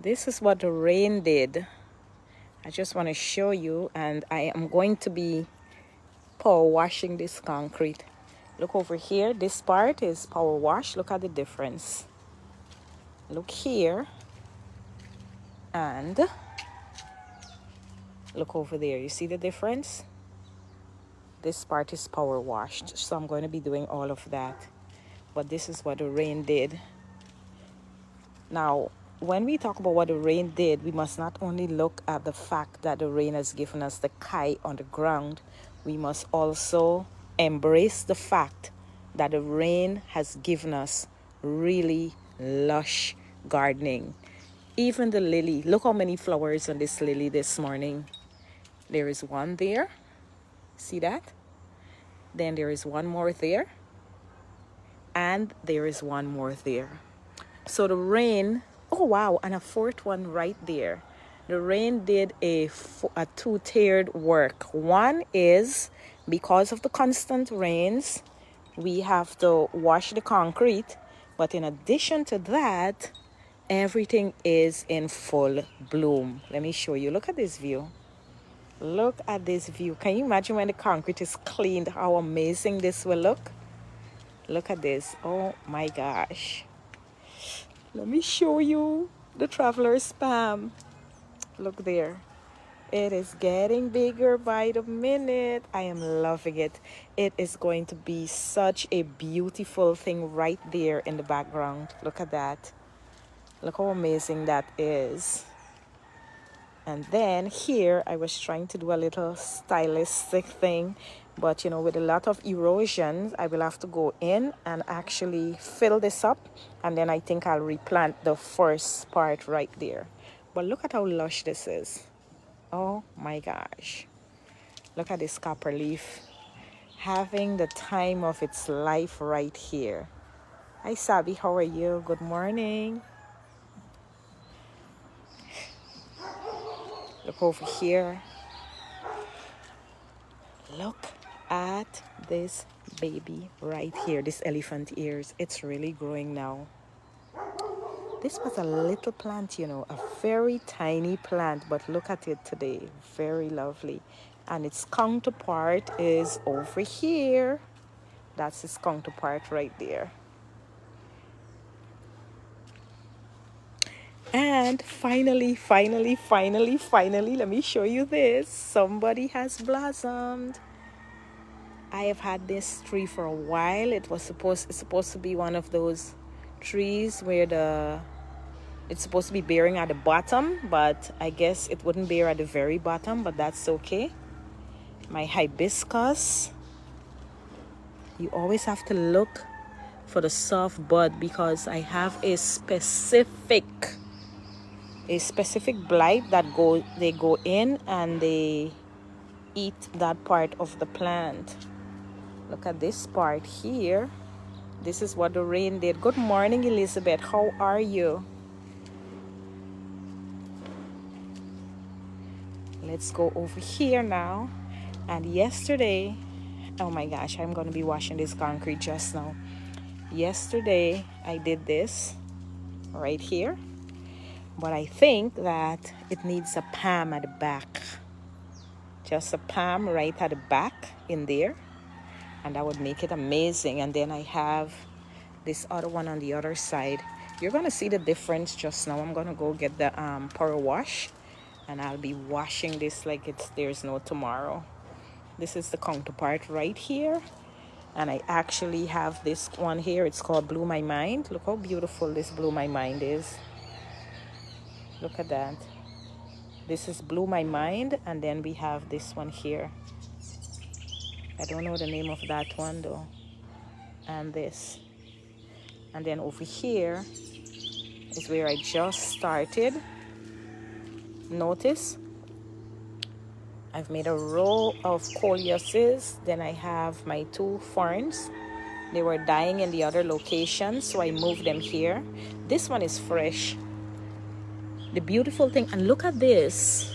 This is what the rain did. I just want to show you, and I am going to be power washing this concrete. Look over here. This part is power wash. Look at the difference. Look here and look over there. You see the difference? This part is power washed, so I'm going to be doing all of that. But this is what the rain did. Now, when we talk about what the rain did, we must not only look at the fact that the rain has given us the kai on the ground, we must also embrace the fact that the rain has given us really lush gardening. Even the lily, look how many flowers on this lily this morning. There is one there. See that? Then there is one more there. And there is one more there. So the rain, oh wow, and a fourth one right there. The rain did a two-tiered work. One is because of the constant rains, we have to wash the concrete. But in addition to that, everything is in full bloom. Let me show you. Look at this view. Look at this view. Can you imagine when the concrete is cleaned, how amazing this will look? Look at this. Oh my gosh. Let me show you the traveler's spam. Look there. It is getting bigger by the minute. I am loving it. It is going to be such a beautiful thing right there in the background. Look at that. Look how amazing that is. And then here I was trying to do a little stylistic thing, but you know, with a lot of erosion, I will have to go in and actually fill this up, and then I think I'll replant the first part right there. But look at how lush this is. Oh my gosh. Look at this copper leaf having the time of its life right here. Hi Sabi, how are you? Good morning. Look over here. Look at this baby right here, this elephant ears. It's really growing now. This was a little plant, you know, a very tiny plant, but look at it today. Very lovely. And its counterpart is over here. That's its counterpart right there. And finally, let me show you this. Somebody has blossomed. I have had this tree for a while. It's supposed to be one of those trees where it's supposed to be bearing at the bottom, but I guess it wouldn't bear at the very bottom, but that's okay. My hibiscus. You always have to look for the soft bud because I have a specific blight that they go in and they eat that part of the plant. Look at this part here. This is what the rain did. Good morning, Elizabeth. How are you? Let's go over here now. And yesterday, oh my gosh, I'm going to be washing this concrete just now. Yesterday, I did this right here. But I think that it needs a palm at the back. Just a palm right at the back in there. And that would make it amazing. And then I have this other one on the other side. You're going to see the difference just now. I'm going to go get the power wash. And I'll be washing this like there's no tomorrow. This is the counterpart right here. And I actually have this one here. It's called Blew My Mind. Look how beautiful this Blew My Mind is. Look at that. This is Blew My Mind, and then we have this one here. I don't know the name of that one though. And this. And then over here is where I just started. Notice I've made a row of coleuses. Then I have my two ferns. They were dying in the other location, so I moved them here. This one is fresh. The beautiful thing, and look at this.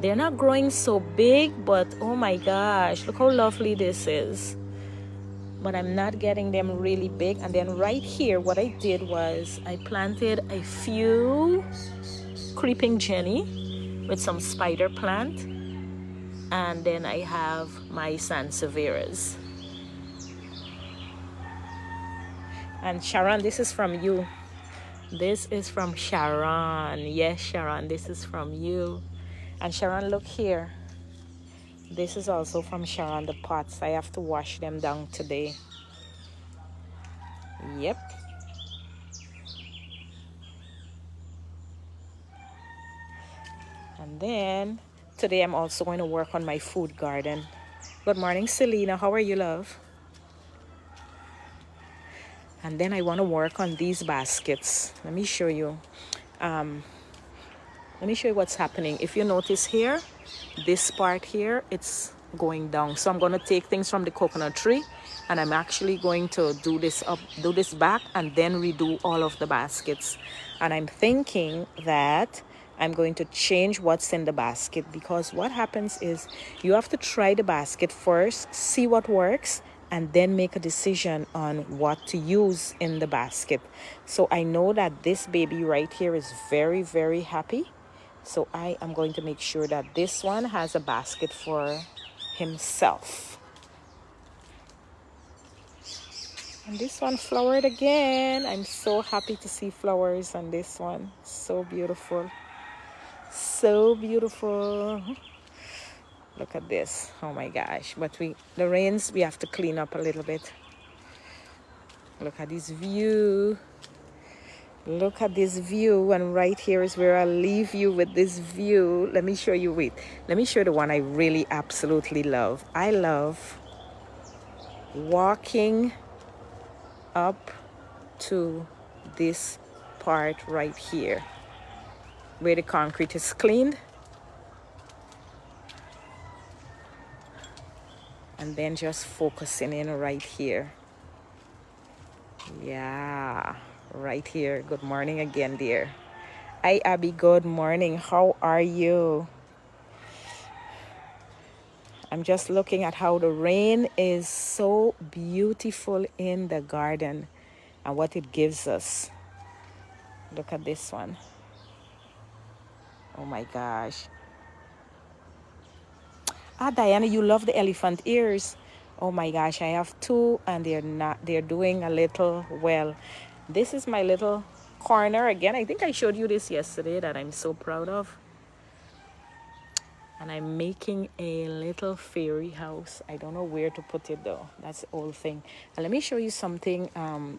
They're not growing so big, but oh my gosh, look how lovely this is. but I'm not getting them really big. And then right here, what I did was I planted a few creeping Jenny with some spider plant, and then I have my sansevieras. And Sharon, this is from you. This is from Sharon. Yes, Sharon, this is from you. And Sharon, look here. This is also from Sharon, the pots. I have to wash them down today. Yep. And then today I'm also going to work on my food garden. Good morning, Selena. How are you, love? And then I want to work on these baskets. Let me show you. Let me show you what's happening. If you notice here, this part here, it's going down. So I'm going to take things from the coconut tree, and I'm actually going to do this up, do this back, and then redo all of the baskets. And I'm thinking that I'm going to change what's in the basket, because what happens is you have to try the basket first, see what works, and then make a decision on what to use in the basket. So I know that this baby right here is very, very happy. So I am going to make sure that this one has a basket for himself. And this one flowered again. I'm so happy to see flowers on this one. So beautiful. So beautiful. Look at this. Oh my gosh. But the rains, we have to clean up a little bit. Look at this view. Look at this view, and right here is where I'll leave you with this view. Let me show you, let me show you the one I really absolutely love. I love walking up to this part right here where the concrete is cleaned, and then just focusing in right here. Yeah, right here. Good morning again, dear. Hi, Abby. Good morning. How are you? I'm just looking at how the rain is so beautiful in the garden and what it gives us. Look at this one. Oh my gosh. Ah, Diana, you love the elephant ears. Oh my gosh, I have two, and they're doing a little well. This is my little corner again. I think I showed you this yesterday that I'm so proud of. And I'm making a little fairy house. I don't know where to put it though. That's the whole thing. And let me show you something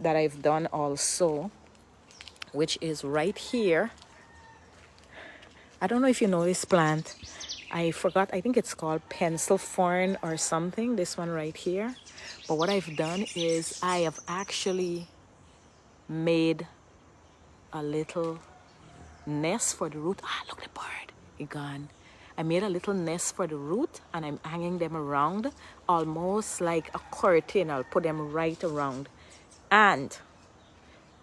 that I've done also, which is right here. I don't know if you know this plant. I forgot. I think it's called pencil fern or something. This one right here. But what I've done is I have actually made a little nest for the root. Ah, look, the bird. He gone. I made a little nest for the root, and I'm hanging them around almost like a curtain. I'll put them right around. And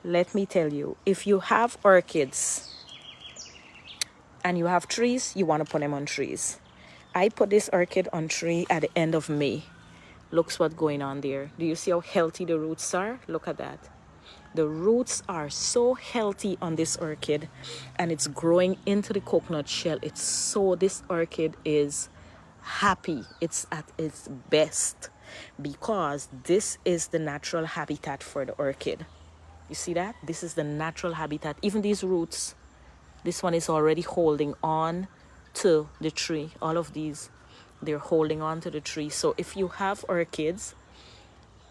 let me tell you, if you have orchids and you have trees, you want to put them on trees. I put this orchid on tree at the end of May. Looks what's going on there. Do you see how healthy the roots are? Look at that. The roots are so healthy on this orchid, and it's growing into the coconut shell. This orchid is happy. It's at its best because this is the natural habitat for the orchid. You see that? This is the natural habitat. Even these roots, this one is already holding on to the tree. All of these, they're holding on to the tree. So if you have orchids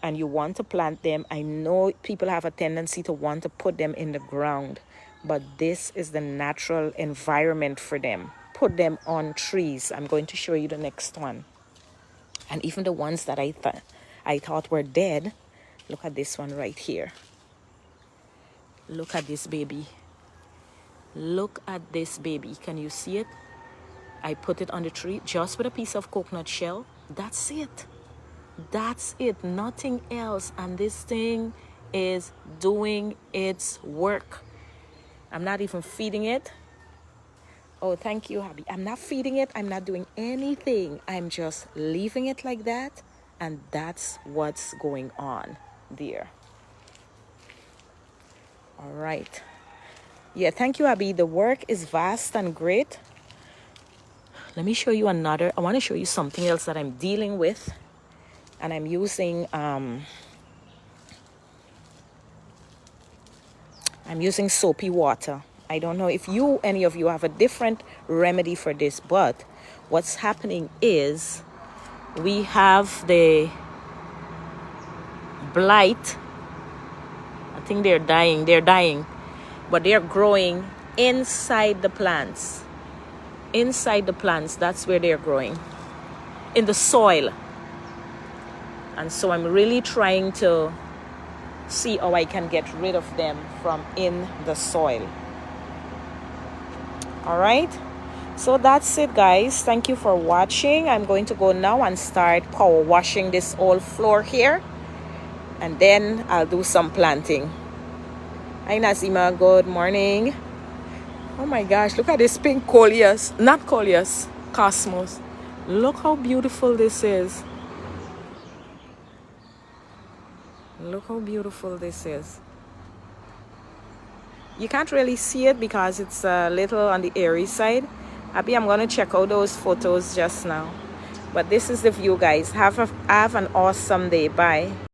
and you want to plant them, I know people have a tendency to want to put them in the ground, but this is the natural environment for them. Put them on trees. I'm going to show you the next one. And even the ones that I thought were dead, look at this one right here. Look at this baby. Look at this baby. Can you see it? I put it on the tree just with a piece of coconut shell. That's it. That's it. Nothing else. And this thing is doing its work. I'm not even feeding it. Oh, thank you, Abby. I'm not feeding it. I'm not doing anything. I'm just leaving it like that. And that's what's going on there. All right. Yeah, thank you, Abby. The work is vast and great. Let me show you another. I want to show you something else that I'm dealing with. And I'm using soapy water. I don't know if any of you have a different remedy for this, but what's happening is we have the blight. I think they're dying, but they're growing inside the plants. Inside the plants, that's where they're growing, in the soil. And so I'm really trying to see how I can get rid of them from in the soil. All right, so that's it, guys. Thank you for watching. I'm going to go now and start power washing this whole floor here, and then I'll do some planting. Hi Nazima, good morning. Oh my gosh, look at this pink coleus. Not coleus, cosmos. Look how beautiful this is. Look how beautiful this is. You can't really see it because it's a little on the airy side. Abby, I'm going to check out those photos just now. But this is the view, guys. Have an awesome day. Bye.